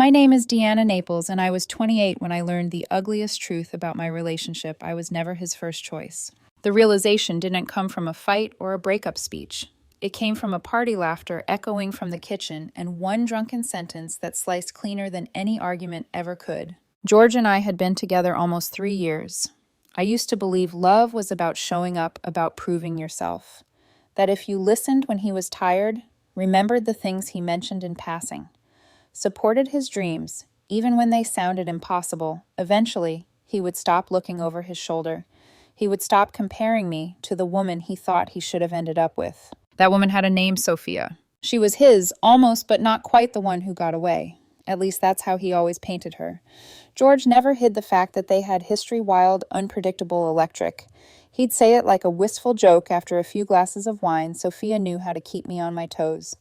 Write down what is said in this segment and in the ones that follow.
My name is Deanna Naples, and I was 28 when I learned the ugliest truth about my relationship. I was never his first choice. The realization didn't come from a fight or a breakup speech. It came from a party laughter echoing from the kitchen and one drunken sentence that sliced cleaner than any argument ever could. George and I had been together almost 3 years. I used to believe love was about showing up, about proving yourself. That if you listened when he was tired, remembered the things he mentioned in passing, supported his dreams, even when they sounded impossible, eventually he would stop looking over his shoulder. He would stop comparing me to the woman he thought he should have ended up with. That woman had a name, Sophia. She was his, almost but not quite the one who got away. At least that's how he always painted her. George never hid the fact that they had history wild, unpredictable, electric. He'd say it like a wistful joke after a few glasses of wine. Sophia knew how to keep me on my toes.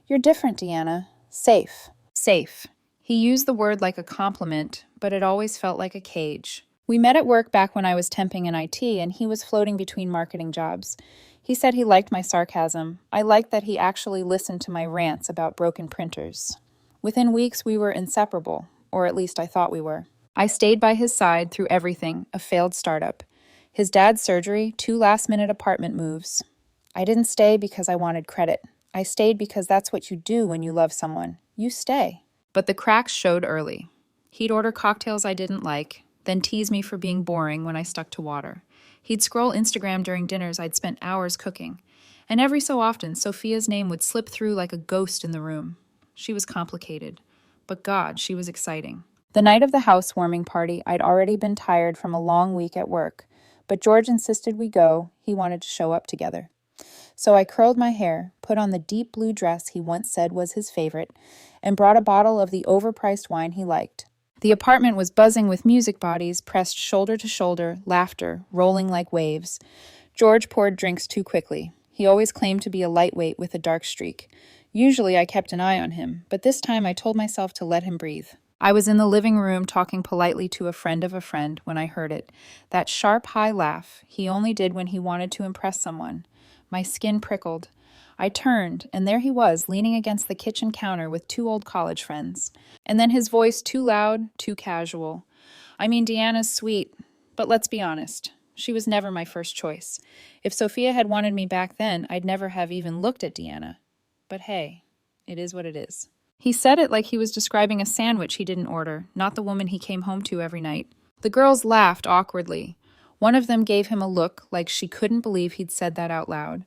You're different, Deanna. Safe. Safe. He used the word like a compliment, but it always felt like a cage. We met at work back when I was temping in IT, and he was floating between marketing jobs. He said he liked my sarcasm. I liked that he actually listened to my rants about broken printers. Within weeks, we were inseparable, or at least I thought we were. I stayed by his side through everything, a failed startup, his dad's surgery, 2 last-minute apartment moves. I didn't stay because I wanted credit. I stayed because that's what you do when you love someone. You stay. But the cracks showed early. He'd order cocktails I didn't like, then tease me for being boring when I stuck to water. He'd scroll Instagram during dinners I'd spent hours cooking. And every so often, Sophia's name would slip through like a ghost in the room. She was complicated. But God, she was exciting. The night of the housewarming party, I'd already been tired from a long week at work. But George insisted we go. He wanted to show up together. So I curled my hair, put on the deep blue dress he once said was his favorite, and brought a bottle of the overpriced wine he liked. The apartment was buzzing with music bodies pressed shoulder to shoulder, laughter rolling like waves. George poured drinks too quickly. He always claimed to be a lightweight with a dark streak. Usually I kept an eye on him, but this time I told myself to let him breathe. I was in the living room talking politely to a friend of a friend when I heard it. That sharp, high laugh he only did when he wanted to impress someone. My skin prickled. I turned, and there he was, leaning against the kitchen counter with 2 old college friends. And then his voice too loud, too casual. I mean, Deanna's sweet, but let's be honest. She was never my first choice. If Sophia had wanted me back then, I'd never have even looked at Deanna. But hey, it is what it is. He said it like he was describing a sandwich he didn't order, not the woman he came home to every night. The girls laughed awkwardly. One of them gave him a look like she couldn't believe he'd said that out loud.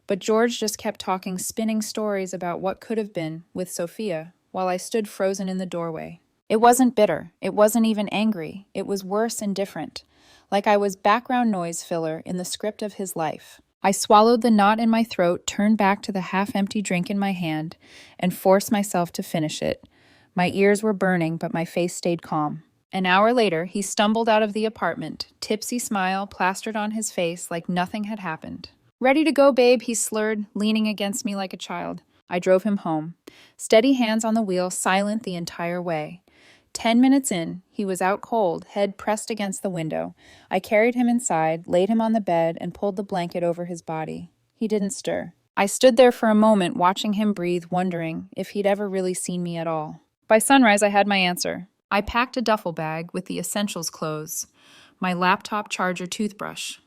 But George just kept talking, spinning stories about what could have been with Sophia, while I stood frozen in the doorway. It wasn't bitter. It wasn't even angry. It was worse and different. Like I was background noise filler in the script of his life. I swallowed the knot in my throat, turned back to the half-empty drink in my hand, and forced myself to finish it. My ears were burning, but my face stayed calm. An hour later, he stumbled out of the apartment, tipsy smile plastered on his face like nothing had happened. Ready to go, babe, he slurred, leaning against me like a child. I drove him home. Steady hands on the wheel, silent the entire way. 10 minutes in, he was out cold, head pressed against the window. I carried him inside, laid him on the bed, and pulled the blanket over his body. He didn't stir. I stood there for a moment, watching him breathe, wondering if he'd ever really seen me at all. By sunrise, I had my answer. I packed a duffel bag with the essentials clothes, my laptop charger toothbrush.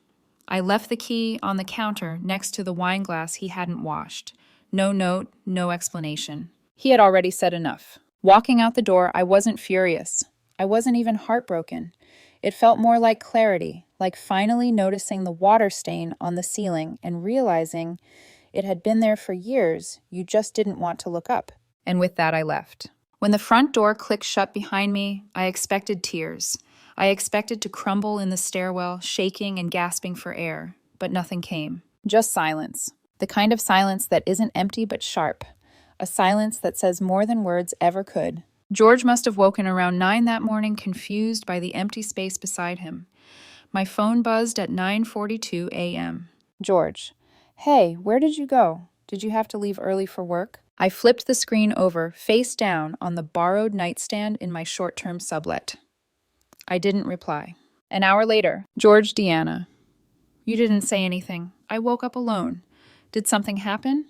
I left the key on the counter next to the wine glass he hadn't washed. No note, no explanation. He had already said enough. Walking out the door, I wasn't furious. I wasn't even heartbroken. It felt more like clarity, like finally noticing the water stain on the ceiling and realizing it had been there for years, you just didn't want to look up. And with that, I left. When the front door clicked shut behind me, I expected tears. I expected to crumble in the stairwell, shaking and gasping for air, but nothing came. Just silence. The kind of silence that isn't empty but sharp. A silence that says more than words ever could. George must have woken around 9 that morning, confused by the empty space beside him. My phone buzzed at 9:42 a.m. George. Hey, where did you go? Did you have to leave early for work? I flipped the screen over, face down, on the borrowed nightstand in my short-term sublet. I didn't reply. An hour later, George, Deanna. You didn't say anything. I woke up alone. Did something happen?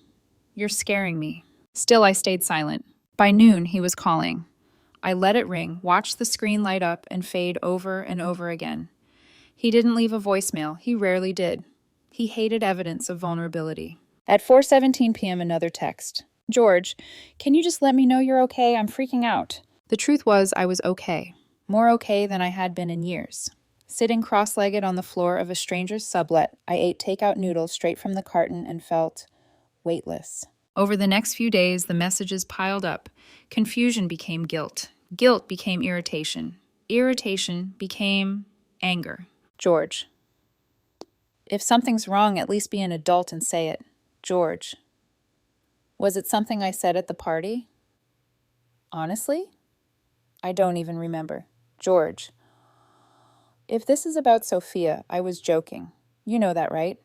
You're scaring me. Still, I stayed silent. By noon, he was calling. I let it ring, watched the screen light up and fade over and over again. He didn't leave a voicemail. He rarely did. He hated evidence of vulnerability. At 4:17 p.m., another text. George, can you just let me know you're okay? I'm freaking out. The truth was, I was okay. More okay than I had been in years. Sitting cross-legged on the floor of a stranger's sublet, I ate takeout noodles straight from the carton and felt weightless. Over the next few days, the messages piled up. Confusion became guilt. Guilt became irritation. Irritation became anger. George, if something's wrong, at least be an adult and say it. George, was it something I said at the party? Honestly? I don't even remember. George, if this is about Sophia, I was joking. You know that, right?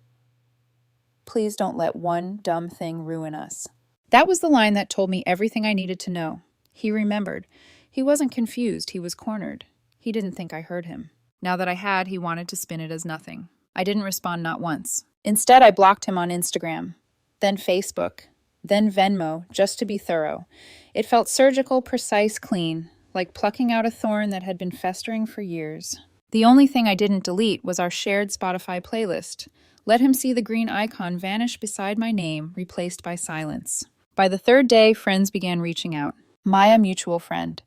Please don't let one dumb thing ruin us. That was the line that told me everything I needed to know. He remembered. He wasn't confused, he was cornered. He didn't think I heard him. Now that I had, he wanted to spin it as nothing. I didn't respond not once. Instead, I blocked him on Instagram, then Facebook, then Venmo, just to be thorough. It felt surgical, precise, clean, like plucking out a thorn that had been festering for years. The only thing I didn't delete was our shared Spotify playlist. Let him see the green icon vanish beside my name, replaced by silence. By the third day, friends began reaching out. Maya, mutual friend.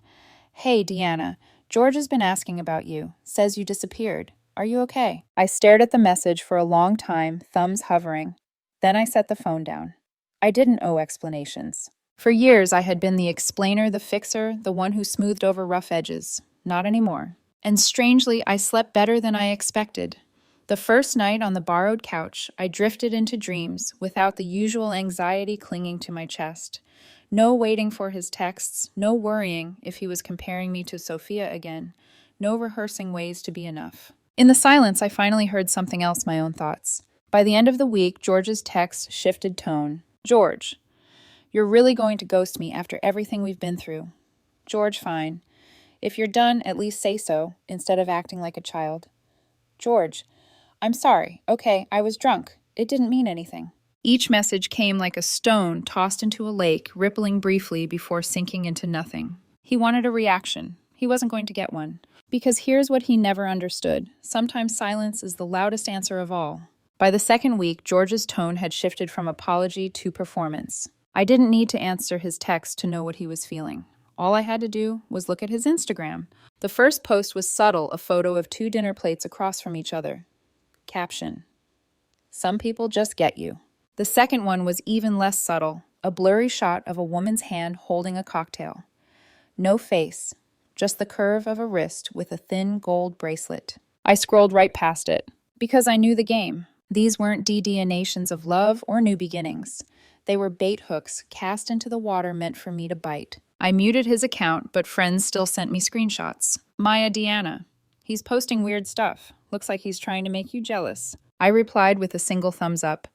Hey, Deanna, George has been asking about you. Says you disappeared. Are you okay? I stared at the message for a long time, thumbs hovering. Then I set the phone down. I didn't owe explanations. For years, I had been the explainer, the fixer, the one who smoothed over rough edges. Not anymore. And strangely, I slept better than I expected. The first night on the borrowed couch, I drifted into dreams without the usual anxiety clinging to my chest. No waiting for his texts, no worrying if he was comparing me to Sophia again, no rehearsing ways to be enough. In the silence, I finally heard something else, my own thoughts. By the end of the week, George's text shifted tone. George, you're really going to ghost me after everything we've been through. George, fine. If you're done, at least say so, instead of acting like a child. George, I'm sorry. Okay, I was drunk. It didn't mean anything. Each message came like a stone tossed into a lake, rippling briefly before sinking into nothing. He wanted a reaction. He wasn't going to get one. Because here's what he never understood. Sometimes silence is the loudest answer of all. By the second week, George's tone had shifted from apology to performance. I didn't need to answer his text to know what he was feeling. All I had to do was look at his Instagram. The first post was subtle, a photo of 2 dinner plates across from each other. Caption: some people just get you. The second one was even less subtle, a blurry shot of a woman's hand holding a cocktail. No face, just the curve of a wrist with a thin gold bracelet. I scrolled right past it, because I knew the game. These weren't DDinations of love or new beginnings. They were bait hooks cast into the water meant for me to bite. I muted his account, but friends still sent me screenshots. Maya, Deanna. He's posting weird stuff. Looks like he's trying to make you jealous. I replied with a single thumbs up.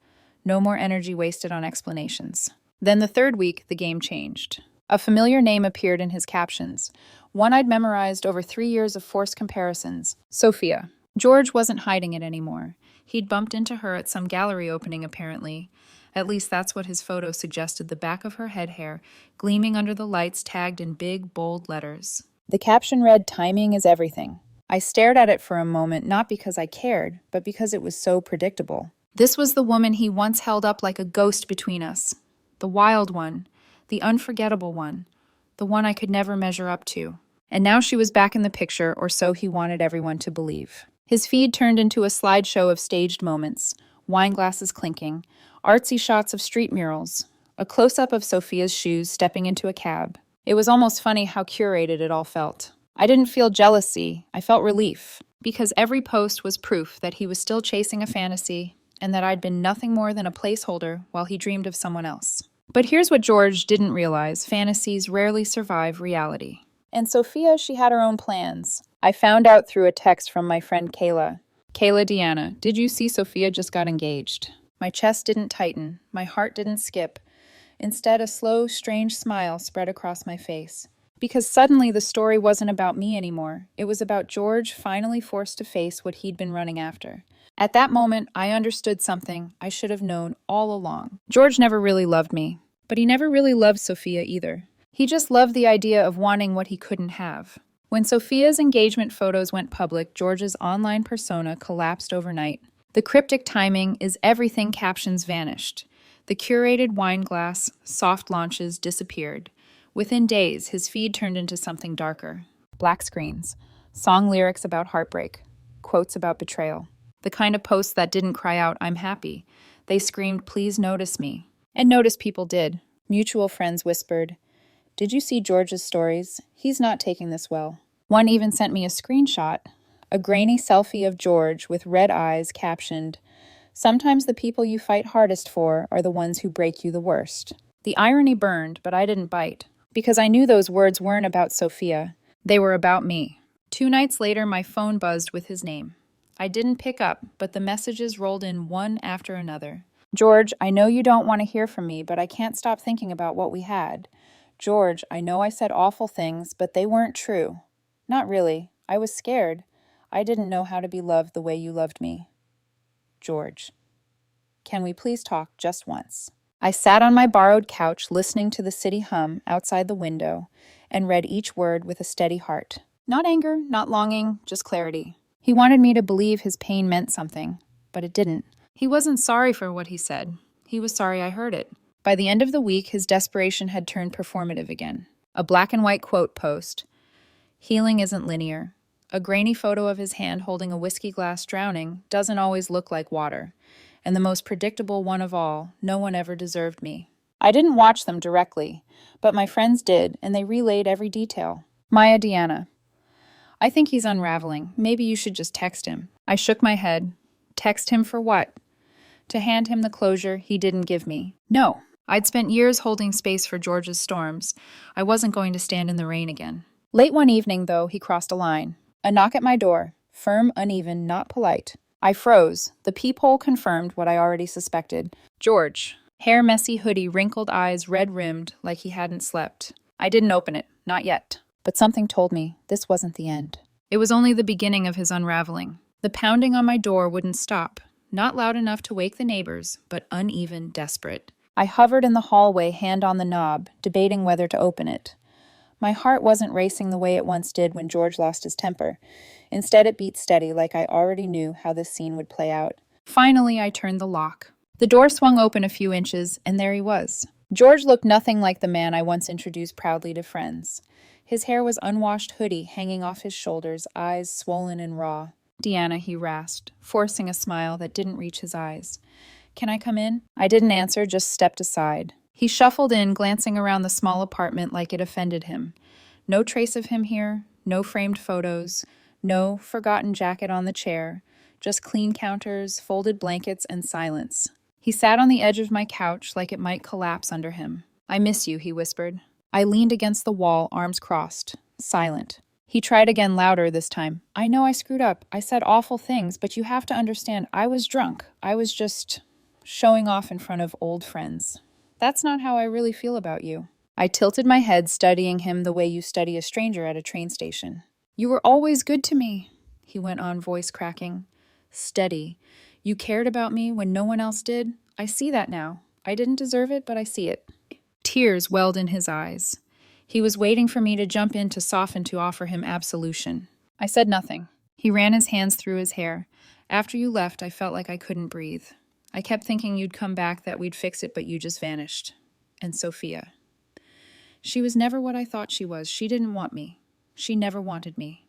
No more energy wasted on explanations. Then the third week, the game changed. A familiar name appeared in his captions. One I'd memorized over 3 years of forced comparisons. Sophia. George wasn't hiding it anymore. He'd bumped into her at some gallery opening, apparently. At least that's what his photo suggested, the back of her head hair, gleaming under the lights tagged in big, bold letters. The caption read, "Timing is everything." I stared at it for a moment, not because I cared, but because it was so predictable. This was the woman he once held up like a ghost between us. The wild one, the unforgettable one, the one I could never measure up to. And now she was back in the picture, or so he wanted everyone to believe. His feed turned into a slideshow of staged moments, wine glasses clinking, artsy shots of street murals, a close-up of Sophia's shoes stepping into a cab. It was almost funny how curated it all felt. I didn't feel jealousy, I felt relief, because every post was proof that he was still chasing a fantasy, and that I'd been nothing more than a placeholder while he dreamed of someone else. But here's what George didn't realize: fantasies rarely survive reality. And Sophia, she had her own plans. I found out through a text from my friend Kayla. Kayla, Deanna, did you see Sophia just got engaged? My chest didn't tighten, my heart didn't skip. Instead, a slow, strange smile spread across my face. Because suddenly the story wasn't about me anymore. It was about George finally forced to face what he'd been running after. At that moment, I understood something I should have known all along. George never really loved me, but he never really loved Sophia either. He just loved the idea of wanting what he couldn't have. When Sophia's engagement photos went public, George's online persona collapsed overnight. The cryptic timing is everything captions vanished. The curated wine glass, soft launches disappeared. Within days, his feed turned into something darker. Black screens, song lyrics about heartbreak, quotes about betrayal. The kind of posts that didn't cry out, "I'm happy." They screamed, "Please notice me." And notice people did. Mutual friends whispered, "Did you see George's stories? He's not taking this well." One even sent me a screenshot, a grainy selfie of George with red eyes captioned, "Sometimes the people you fight hardest for are the ones who break you the worst." The irony burned, but I didn't bite, because I knew those words weren't about Sophia. They were about me. 2 nights later, my phone buzzed with his name. I didn't pick up, but the messages rolled in one after another. "George, I know you don't want to hear from me, but I can't stop thinking about what we had. George, I know I said awful things, but they weren't true. Not really. I was scared. I didn't know how to be loved the way you loved me. George. Can we please talk just once?" I sat on my borrowed couch listening to the city hum outside the window and read each word with a steady heart. Not anger, not longing, just clarity. He wanted me to believe his pain meant something, but it didn't. He wasn't sorry for what he said. He was sorry I heard it. By the end of the week, his desperation had turned performative again. A black and white quote post. "Healing isn't linear." A grainy photo of his hand holding a whiskey glass drowning doesn't always look like water. And the most predictable one of all, "No one ever deserved me." I didn't watch them directly, but my friends did, and they relayed every detail. Maya Deanna. "I think he's unraveling. Maybe you should just text him." I shook my head. Text him for what? To hand him the closure he didn't give me. No. I'd spent years holding space for George's storms. I wasn't going to stand in the rain again. Late one evening, though, he crossed a line. A knock at my door. Firm, uneven, not polite. I froze. The peephole confirmed what I already suspected. George. Hair messy, hoodie, wrinkled eyes, red-rimmed, like he hadn't slept. I didn't open it. Not yet. But something told me this wasn't the end. It was only the beginning of his unraveling. The pounding on my door wouldn't stop. Not loud enough to wake the neighbors, but uneven, desperate. I hovered in the hallway, hand on the knob, debating whether to open it. My heart wasn't racing the way it once did when George lost his temper. Instead, it beat steady, like I already knew how this scene would play out. Finally, I turned the lock. The door swung open a few inches, and there he was. George looked nothing like the man I once introduced proudly to friends. His hair was unwashed hoodie hanging off his shoulders, eyes swollen and raw. "Deanna," he rasped, forcing a smile that didn't reach his eyes. "Can I come in?" I didn't answer, just stepped aside. He shuffled in, glancing around the small apartment like it offended him. No trace of him here, no framed photos, no forgotten jacket on the chair, just clean counters, folded blankets, and silence. He sat on the edge of my couch like it might collapse under him. "I miss you," he whispered. I leaned against the wall, arms crossed, silent. He tried again, louder this time. "I know I screwed up. I said awful things, but you have to understand, I was drunk. I was just showing off in front of old friends. That's not how I really feel about you." I tilted my head, studying him the way you study a stranger at a train station. "You were always good to me," he went on, voice cracking. "Steady. You cared about me when no one else did. I see that now. I didn't deserve it, but I see it." Tears welled in his eyes. He was waiting for me to jump in to soften, to offer him absolution. I said nothing. He ran his hands through his hair. "After you left, I felt like I couldn't breathe. I kept thinking you'd come back, that we'd fix it, but you just vanished. And Sophia. She was never what I thought she was. She didn't want me. She never wanted me.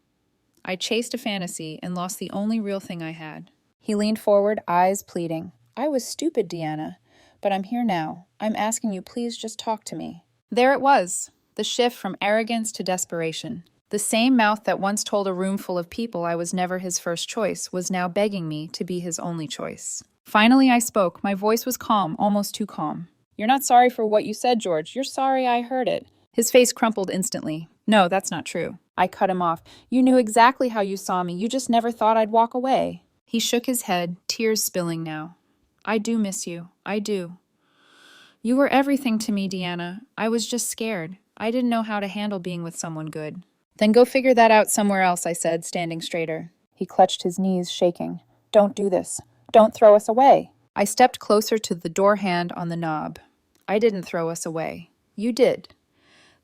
I chased a fantasy and lost the only real thing I had." He leaned forward, eyes pleading. "I was stupid, Deanna, but I'm here now. I'm asking you, please just talk to me." There it was, the shift from arrogance to desperation. The same mouth that once told a room full of people I was never his first choice was now begging me to be his only choice. Finally, I spoke. My voice was calm, almost too calm. "You're not sorry for what you said, George. You're sorry I heard it." His face crumpled instantly. "No, that's not true." I cut him off. "You knew exactly how you saw me. You just never thought I'd walk away." He shook his head, tears spilling now. "I do miss you. I do. You were everything to me, Deanna. I was just scared. I didn't know how to handle being with someone good." "Then go figure that out somewhere else," I said, standing straighter. He clutched his knees, shaking. "Don't do this. Don't throw us away." I stepped closer to the door hand on the knob. "I didn't throw us away. You did.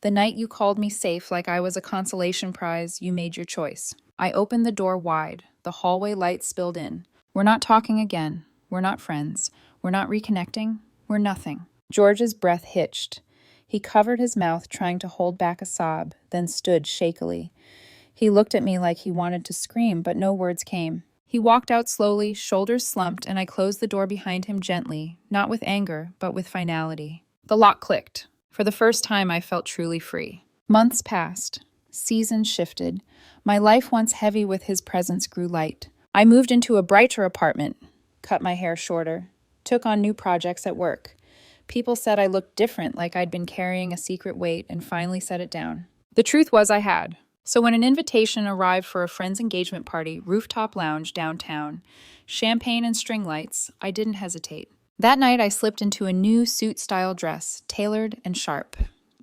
The night you called me safe like I was a consolation prize, you made your choice. I opened the door wide. The hallway light spilled in. We're not talking again. We're not friends. We're not reconnecting. We're nothing. George's breath hitched. He covered his mouth, trying to hold back a sob, then stood shakily. He looked at me like he wanted to scream, but no words came. He walked out slowly, shoulders slumped, and I closed the door behind him gently, not with anger, but with finality. The lock clicked. For the first time, I felt truly free. Months passed. Seasons shifted. My life, once heavy with his presence, grew light. I moved into a brighter apartment, cut my hair shorter, took on new projects at work. People said I looked different, like I'd been carrying a secret weight, and finally set it down. The truth was I had. So when an invitation arrived for a friend's engagement party, rooftop lounge downtown, champagne and string lights, I didn't hesitate. That night I slipped into a new suit-style dress, tailored and sharp.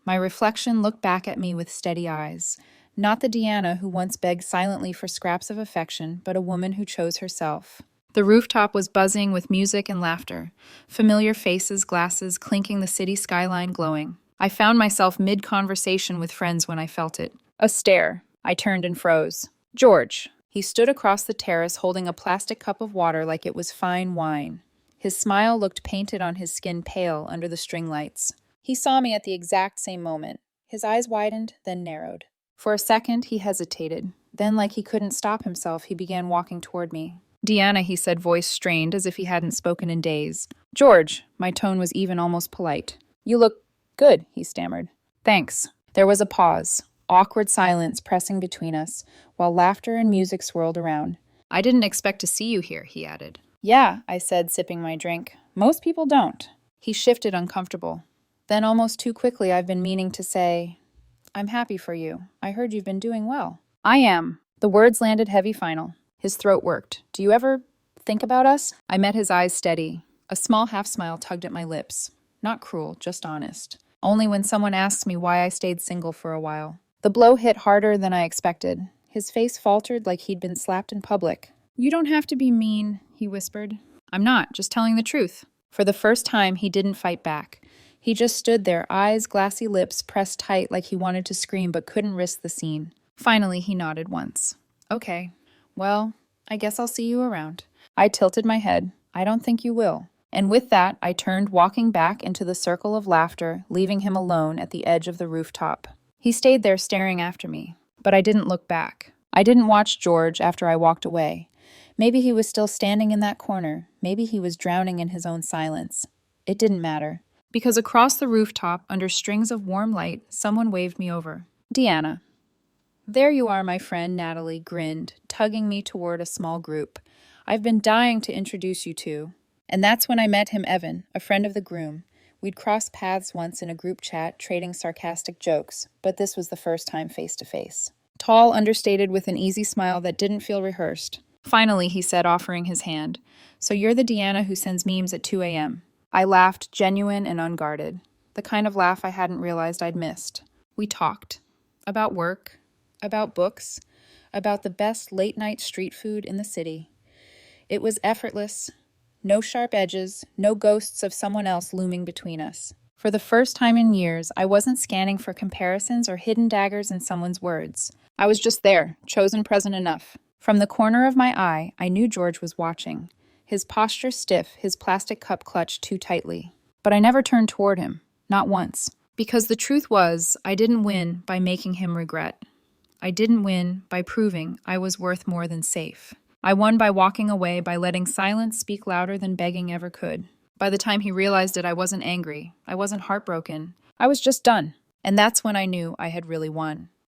My reflection looked back at me with steady eyes. Not the Deanna who once begged silently for scraps of affection, but a woman who chose herself. The rooftop was buzzing with music and laughter, familiar faces, glasses clinking, the city skyline glowing. I found myself mid-conversation with friends when I felt it. A stare. I turned and froze. George. He stood across the terrace holding a plastic cup of water like it was fine wine. His smile looked painted on his skin, pale under the string lights. He saw me at the exact same moment. His eyes widened, then narrowed. For a second, he hesitated. Then, like he couldn't stop himself, he began walking toward me. Deanna, he said, voice strained as if he hadn't spoken in days. George. My tone was even, almost polite. You look good, he stammered. Thanks. There was a pause. Awkward silence pressing between us, while laughter and music swirled around. I didn't expect to see you here, he added. Yeah, I said, sipping my drink. Most people don't. He shifted, uncomfortable. Then almost too quickly, I've been meaning to say, I'm happy for you. I heard you've been doing well. I am. The words landed heavy final. His throat worked. Do you ever think about us? I met his eyes steady. A small half-smile tugged at my lips. Not cruel, just honest. Only when someone asks me why I stayed single for a while. The blow hit harder than I expected. His face faltered like he'd been slapped in public. You don't have to be mean, he whispered. I'm not, just telling the truth. For the first time, he didn't fight back. He just stood there, eyes, glassy lips pressed tight like he wanted to scream but couldn't risk the scene. Finally, he nodded once. Okay. Well, I guess I'll see you around. I tilted my head. I don't think you will. And with that, I turned, walking back into the circle of laughter, leaving him alone at the edge of the rooftop. He stayed there staring after me, but I didn't look back. I didn't watch George after I walked away. Maybe he was still standing in that corner. Maybe he was drowning in his own silence. It didn't matter. Because across the rooftop, under strings of warm light, someone waved me over. Deanna. There you are, my friend, Natalie grinned, tugging me toward a small group. I've been dying to introduce you to. And that's when I met him, Evan, a friend of the groom. We'd crossed paths once in a group chat, trading sarcastic jokes, but this was the first time face-to-face. Tall, understated, with an easy smile that didn't feel rehearsed. Finally, he said, offering his hand. So you're the Deanna who sends memes at 2 a.m. I laughed, genuine and unguarded. The kind of laugh I hadn't realized I'd missed. We talked. About work. About books. About the best late-night street food in the city. It was effortless. No sharp edges, no ghosts of someone else looming between us. For the first time in years, I wasn't scanning for comparisons or hidden daggers in someone's words. I was just there, chosen present enough. From the corner of my eye, I knew George was watching. His posture stiff, his plastic cup clutched too tightly. But I never turned toward him, not once. Because the truth was, I didn't win by making him regret. I didn't win by proving I was worth more than safe. I won by walking away, by letting silence speak louder than begging ever could. By the time he realized it, I wasn't angry. I wasn't heartbroken. I was just done. And that's when I knew I had really won.